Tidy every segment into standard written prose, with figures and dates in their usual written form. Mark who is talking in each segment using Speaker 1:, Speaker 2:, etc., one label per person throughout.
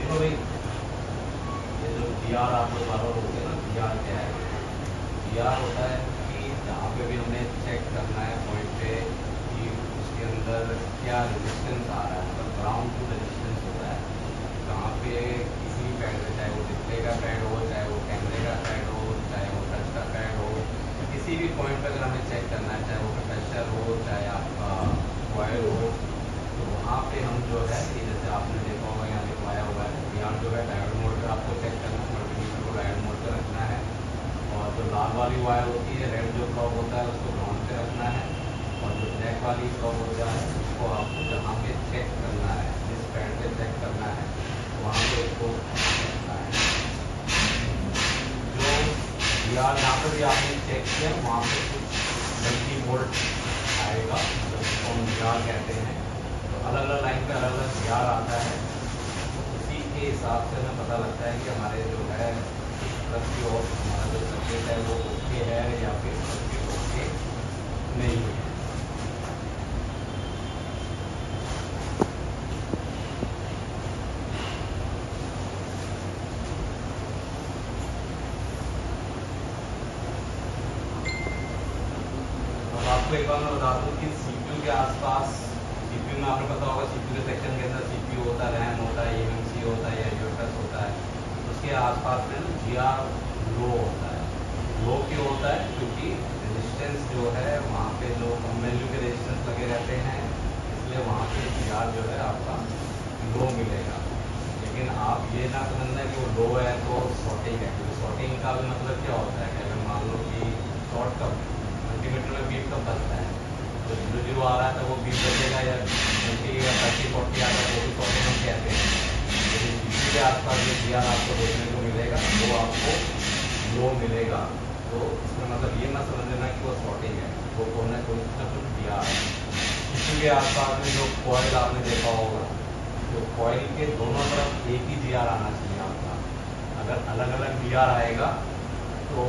Speaker 1: देखो भाई, ये जो जी आर आप लोग बार बार बोलते हैं ना, जी आर क्या है? जी आर होता है कि जहाँ पे भी हमें चेक करना है पॉइंट पे कि उसके अंदर क्या रेजिस्टेंस आ रहा है, मतलब ग्राउंड टू रेजिस्टेंस होता है। जहाँ पे किसी भी पैड में, चाहे वो डिस्प्ले का पैड हो, चाहे वो कैमरे का पैड हो, चाहे वो टच का पैड हो, किसी भी पॉइंट पर अगर हमें चेक करना है, चाहे वो कैपेसिटर हो, चाहे आपका कॉइल हो, तो वहाँ पे हम जो है कि जैसे आपने देखा होगा यहाँ लिखवाया हुआ है, यहाँ जो है डायोड मोड पर आपको चेक करना है, मल्टीमीटर को डायोड मोड पर रखना है, और जो लाल वाली वायर होती है, रेड जो प्लॉग होता है, उसको ग्राउंड पे रखना है, और जो ब्लैक वाली प्लॉग होता है उसको आपको जहाँ पे चेक करना है, जिस पैड पे चेक करना है, वहाँ पे उसको रखना है। जो यार जहाँ पर भी आपने चेक किया वहाँ पे कुछ मल्टी वोल्ट आएगा, जिसको हम जार कहते हैं। तो अलग अलग लाइन पे अलग अलग जार आता है, तो उसी के हिसाब से हमें पता लगता है कि हमारे जो है प्लस की ओर हमारा जो सर्किट है वो ओके है या फिर सर्किट ओके नहीं है। अब आपको एक बार मैं बता दूँ कि सीपीयू के आसपास, सीपीयू में आपको पता होगा सीपीयू के सेक्शन के अंदर सीपीयू होता है, रैम होता है, एमएमसी होता है या यूएफएस होता है। उसके आसपास में जीआर लो होता है। लो क्यों होता है? क्योंकि रेजिस्टेंस जो है वहाँ पे जो कम वैल्यू के रेजिस्टेंस लगे रहते हैं, इसलिए वहाँ पे जीआर जो है आपका लो मिलेगा। लेकिन आप ये ना समझना कि वो लो है तो शॉर्टिंग है, क्योंकि शॉर्टिंग का भी मतलब क्या होता है कि अगर मान लो कि शॉर्ट कब मल्टीमीटर में बीट कब बचता है, तो 0 0 आ रहा है तो वो बीट बचेगा, या 20 या 30 40 आ रहा है तो भी शॉर्टिंग हम कहते हैं। लेकिन इसी के आसपास जो जीआर आपको देखने को मिलेगा वो आपको लो मिलेगा। तो इसका मतलब ये मत समझ लेना कि वो शॉर्टिंग है, वो कोई ना कुछ जीआर है। इसी के आसपास में जो कॉइल आपने देखा होगा, तो कॉइल के दोनों तरफ एक ही जीआर आना चाहिए आपका। अगर अलग अलग जीआर आएगा तो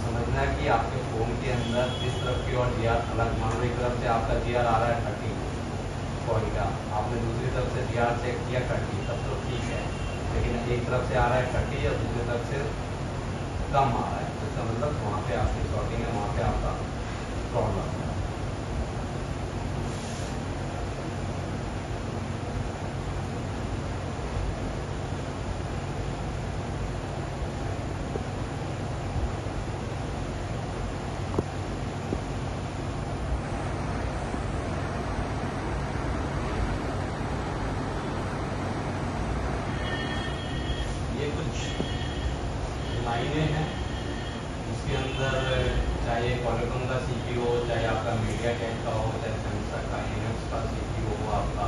Speaker 1: समझना कि आपके फ़ोन के अंदर जिस तरफ की और जीआर अलग, मान लो एक तरफ से आपका जीआर आ रहा है 30 कॉइल का, आपने दूसरी तरफ से जीआर चेक किया 30, तब तो ठीक है। लेकिन एक तरफ से आ रहा है 30 और दूसरी तरफ से कम आ रहा है, तो इसका मतलब वहाँ पे आपकी शॉर्टिंग है, वहाँ पे आपका प्रॉब्लम है। ये कुछ लाइनें हैं उसके अंदर, चाहे क्वालकॉम का सीपीयू हो, चाहे आपका मीडियाटेक का हो, चाहे सैमसंग का इनएक्स का सीपीयू हो आपका,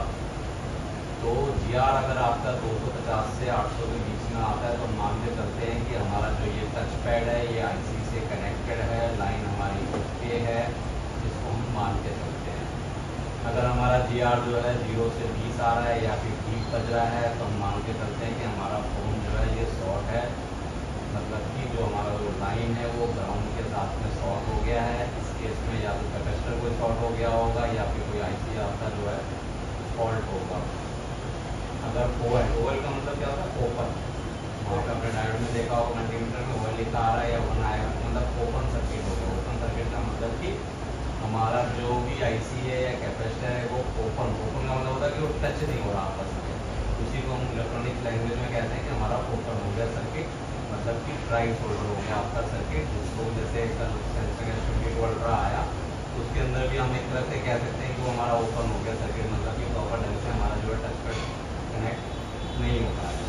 Speaker 1: तो जीआर अगर आपका 250 से 800 के बीच में आता है तो मान के चलते हैं कि हमारा जो ये टच पैड है ये आईसी से कनेक्टेड है, लाइन हमारी ओके है, इसको हम मान के चलते हैं। अगर हमारा जीआर जो है 0 से 20 आ रहा है या फिर 20 बज रहा है तो हम मान के चलते हैं कि हमारा फ़ोन जो है ये शॉर्ट है, मतलब कि जो हमारा जो लाइन है वो ग्राउंड के साथ में शॉर्ट हो गया है। इस केस में या तो कैपेसिटर कोई शॉर्ट हो गया होगा या फिर कोई आईसी आपका जो है फॉल्ट होगा। अगर ओएल, ओएल का मतलब क्या होता है? ओपन। वहाँ पे अपने डायोड में देखा होगा मल्टीमीटर में ओएल लिखा आ रहा है या 1 आएगा, मतलब ओपन सर्किट हो गया। ओपन सर्किट का मतलब कि हमारा जो भी आईसी है या कैपेसिटर है वो ओपन का मतलब होता है कि वो टच नहीं हो रहा आपस में। उसी को हम इलेक्ट्रॉनिक लैंग्वेज में कहते हैं कि हमारा ओपन हो गया सर्किट, मतलब कि ट्राई सोल्डर हो गया आपका सर्किट। जिसको जैसे कल सैमसंग S22 अल्ट्रा आया तो उसके अंदर भी हम एक तरह से कह सकते हैं कि वो हमारा ओपन हो गया सर्किट, मतलब कि प्रॉपर ढंग से हमारा जो है टच पैड कनेक्ट नहीं होता है।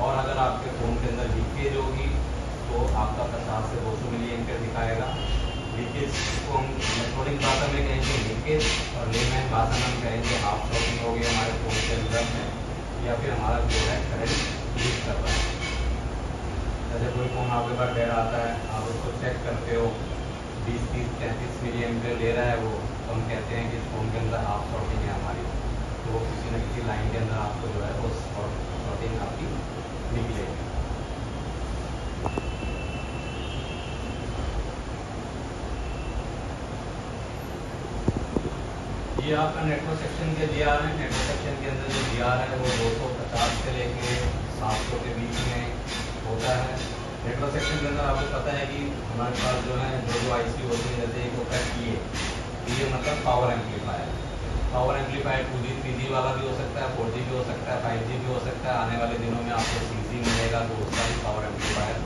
Speaker 1: और अगर आपके फ़ोन के अंदर लीकेज होगी तो आपका 50 से 200 मिली एम्पियर दिखाएगा। लीकेज को हम इलेक्ट्रॉनिक भाषा में कहेंगे लीकेज, और लेमैन भाषा में हम कहेंगे हाफ शॉर्टिंग हो गई हमारे फ़ोन के अंदर में, या फिर हमारा जो है करंट लीक कर रहा है। जैसे कोई फ़ोन आपके पास डेढ़ आता है, आप उसको चेक करते हो 20 30 33 मिली एम्पियर ले रहा है वो, तो हम कहते हैं कि इस फ़ोन के अंदर हाफ शॉर्टिंग है हमारी। तो वो किसी न किसी लाइन के अंदर आपको जो है वो शॉर्टिंग आपकी निकलेगी। ये आपका नेटवर्क सेक्शन के जीआर है। नेटवर्क सेक्शन के अंदर जो जीआर है वो 250 से लेके 700 के बीच में होता है। नेटवर्क सेक्शन के अंदर आपको पता है कि हमारे पास जो है दो आईसी होती है, जैसे एक होता है ये मतलब power amplifier. Power amplifier 2G 3G वाला भी हो सकता है, 4G भी हो सकता है, 5G भी हो सकता है। आने वाले दिनों में आपको 6G मिलेगा तो उसका भी पावर एम्पलीफायर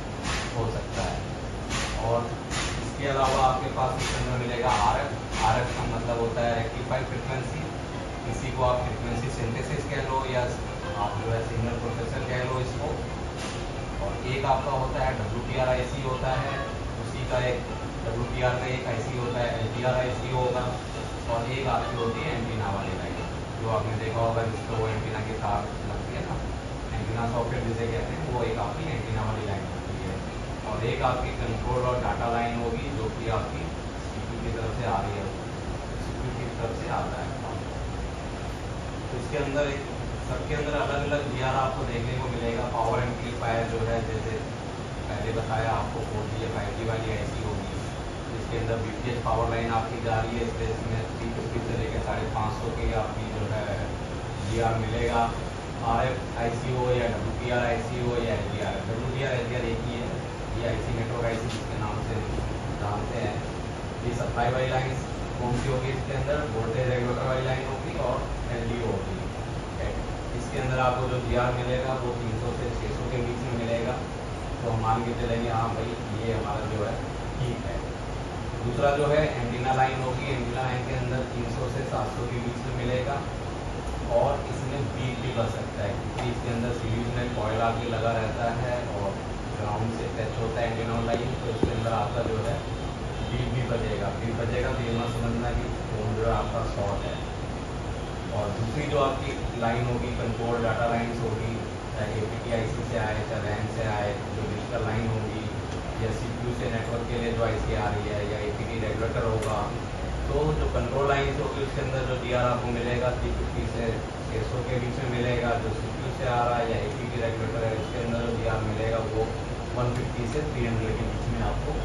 Speaker 1: हो सकता है। और इसके अलावा आपके पास इसके अंदर मिलेगा RF। RF का मतलब होता है रेक्टिफाइड फ्रिक्वेंसी। किसी को आप फ्रिक्वेंसी सिंथेसिस कह लो या आप जो है सिग्नल प्रोसेसर कह लो इसको। और एक आपका होता है WTR IC होता है, उसी का एक WTR का एक IC होता है, LTR IC होगा। और एक आपकी होती है एंटीना वाली लाइन, जो आपने देखा होगा जिसको वो एंटीना की तार लगती है ना, एंटीना सॉकेट जिसे कहते हैं, वो एक आपकी एंटीना वाली लाइन होती है। और एक आपकी कंट्रोल और डाटा लाइन होगी जो कि आपकी CPU की तरफ से आ रही है, CPU की तरफ से आता है। तो इसके अंदर सबके अंदर अलग अलग जीआर आपको देखने को मिलेगा। पावर एम्पलीफायर जो है जैसे पहले बताया आपको 4G या 5G वाली IC होगी, इसके अंदर BTH पावर लाइन आपकी जा रही है, इसमें 350 से लेकर 550 की आपकी जो है जीआर मिलेगा। RF IC हो या WTR IC हो या LTR, WTR LTR एक ही है, ये IC नेटवर्क IC जिसके नाम से जानते हैं। ये सप्लाई वाली लाइन कौन सी होगी, इसके अंदर वोल्टेज रेगुलेटर वाली लाइन होगी और LDO होगी। इसके अंदर आपको जो जीआर मिलेगा वो 300 से 600 के बीच में मिलेगा। तो हम मान के चलेंगे हाँ भाई ये हमारा जो है ठीक है। दूसरा जो है एंटीना लाइन होगी। एंटीना लाइन के अंदर 300 से 700 के बीच में मिलेगा। और इसमें बीट भी बच सकता है क्योंकि इसके अंदर सीरीज में कॉइल आगे लगा रहता है और ग्राउंड से टच होता है एंटीना लाइन, तो इसके अंदर आपका जो है बीट भी बचेगा। बीट बचेगा तो ये मत समझना कि फोन जो है आपका शॉर्ट है। और दूसरी जो आपकी लाइन होगी कंट्रोल डाटा लाइन्स होगी, चाहे APT IC से आए चाहे रैम से आए, जो डिजिटल लाइन होगी या CPU से नेटवर्क के लिए जो IC आ रही है या APT रेगुलेटर होगा। तो जो कंट्रोल लाइन्स होगी उसके अंदर जो जीआर आपको मिलेगा 350 से 600 के बीच में मिलेगा। जो CPU से आ रहा है या APT रेगुलेटर है उसके अंदर जो जीआर मिलेगा वो 150 से 300 के बीच में आपको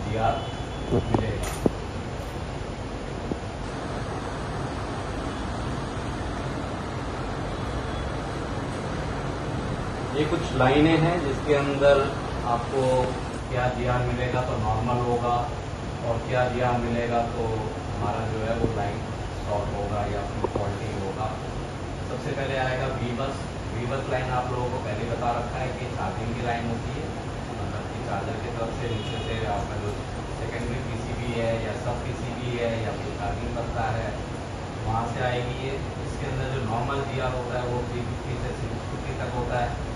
Speaker 1: जीआर मिलेगा। ये कुछ लाइनें हैं जिसके अंदर आपको क्या जीआर मिलेगा तो नॉर्मल होगा, और क्या जीआर मिलेगा तो हमारा जो है वो लाइन शॉर्ट होगा या फिर फॉल्टी होगा। सबसे पहले आएगा V बस। V बस लाइन आप लोगों को पहले बता रखा है कि चार्जिंग की लाइन होती है, मतलब कि चार्जर की तरफ से नीचे से आपका जो सेकेंडरी PCB है या सब PCB है या फिर चार्जिंग करता है वहाँ से आएगी ये। इसके अंदर जो नॉर्मल जीआर होता है वो 350 से 650 तक होता है।